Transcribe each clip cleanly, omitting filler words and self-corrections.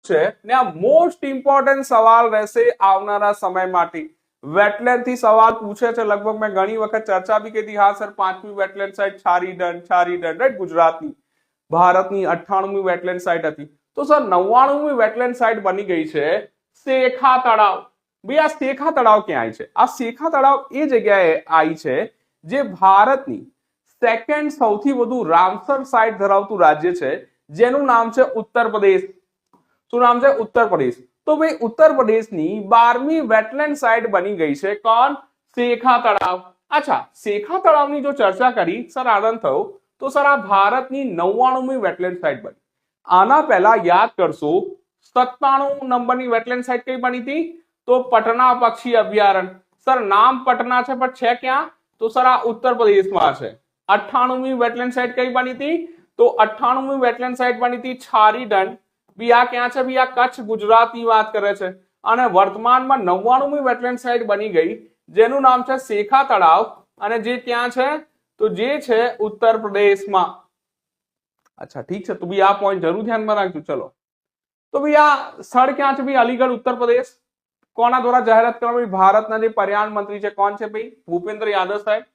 છે ને આ મોસ્ટ ઇમ્પોર્ટન્ટ સવાલ રહેશે આવનારા સમય માટે. વેટલેન્ડ થી સવાલ પૂછે છે, લગભગ મેં ઘણી વખત ચર્ચા બી કરી. હા સર, 5મી વેટલેન્ડ સાઇટ છારીડન રાઈટ, ગુજરાતની. ભારતની 98મી વેટલેન્ડ સાઇટ હતી. તો સર 99મી વેટલેન્ડ સાઇટ બની ગઈ છે શેખા તળાવ. ભાઈ આ શેખા તળાવ ક્યાં આવી છે? આ શેખા તળાવ એ જગ્યાએ આવી છે જે ભારતની સેકન્ડ સૌથી વધુ રામસર સાઇટ ધરાવતું રાજ્ય છે, જેનું નામ છે ઉત્તર પ્રદેશ. શું નામ છે? ઉત્તર પ્રદેશ. તો ભાઈ ઉત્તર પ્રદેશની 12મી વેટલેન્ડ સાઇટ બની ગઈ છે કોણ? શેખા તળાવ. અચ્છા, શેખા તળાવની જો ચર્ચા કરી સર આનંદ થયો તો સર આ ભારતની 99મી વેટલેન્ડ સાઇટ બની. આના પહેલા યાદ કરશો 97 નંબરની વેટલેન્ડ સાઇટ કઈ બની હતી? તો પટના પક્ષી અભયારણ્ય. સર નામ પટના છે પણ છે ક્યાં? તો સર આ ઉત્તર પ્રદેશમાં છે. 98મી વેટલેન્ડ સાઇટ કઈ બની હતી? તો 98મી વેટલેન્ડ સાઇટ બની હતી છારીડન. બી આ ક્યાં છે? બી આ કચ્છ ગુજરાતની વાત કરે છે. અને વર્તમાનમાં 99મી વેટલેન્ડ સાઇટ બની ગઈ જેનું નામ છે શેખા તળાવ, અને જે ક્યાં છે? તો જે છે ઉત્તર પ્રદેશમાં. અચ્છા ઠીક છે, તો ભાઈ આ પોઈન્ટ જરૂર ધ્યાનમાં રાખજો. ચલો, તો ભાઈ આ સ્થળ ક્યાં છે? ભાઈ અલીગઢ, ઉત્તર પ્રદેશ. કોના દ્વારા જાહેરાત કરવામાં? ભારતના જે પર્યાવરણ મંત્રી છે કોણ છે? ભાઈ ભૂપેન્દ્ર યાદવ સાહેબ.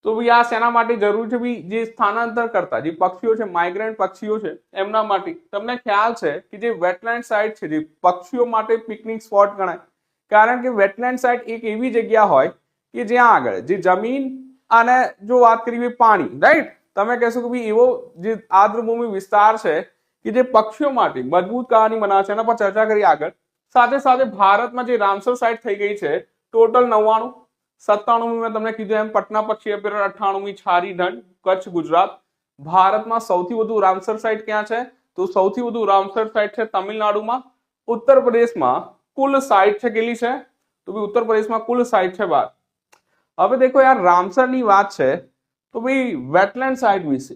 તો ભાઈ આ શેના માટે જરૂર છે? ભાઈ જે સ્થાનાંતર કરતા જે પક્ષીઓ છે, માઇગ્રન્ટ પક્ષીઓ છે, એમના માટે. તમને ખ્યાલ છે કે જે વેટલેન્ડ સાઇટ છે જે પક્ષીઓ માટે પિકનિક સ્પોટ ગણાય, કારણ કે વેટલેન્ડ સાઇટ એક એવી જગ્યા હોય કે જ્યાં આગળ જે જમીન અને જો વાત કરીએ પાણી, રાઈટ, તમે કહેશો કે ભાઈ એવો જે આર્દ્રભૂમિ વિસ્તાર છે કે જે પક્ષીઓ માટે મજબૂત કહાની બનાવે છે. એના પર ચર્ચા કરી આગળ. સાથે સાથે ભારતમાં જે રામસર સાઇટ થઈ ગઈ છે ટોટલ 99. 97મી મેં તમને કીધું એમ પટના પક્ષી અભયારણ્ય, 98મી છારીડન કચ્છ ગુજરાત. ભારતમાં સૌથી વધુ રામસર સાઇટ ક્યાં છે? તો સૌથી વધુ રામસર સાઇટ છે તમિલનાડુમાં. ઉત્તર પ્રદેશમાં કુલ સાઇટ છે કેટલી છે? તો ભાઈ ઉત્તર પ્રદેશમાં કુલ સાઇટ છે 12. હવે દેખો યાર, રામસરની વાત છે તો ભાઈ વેટલેન્ડ સાઇટ વિશે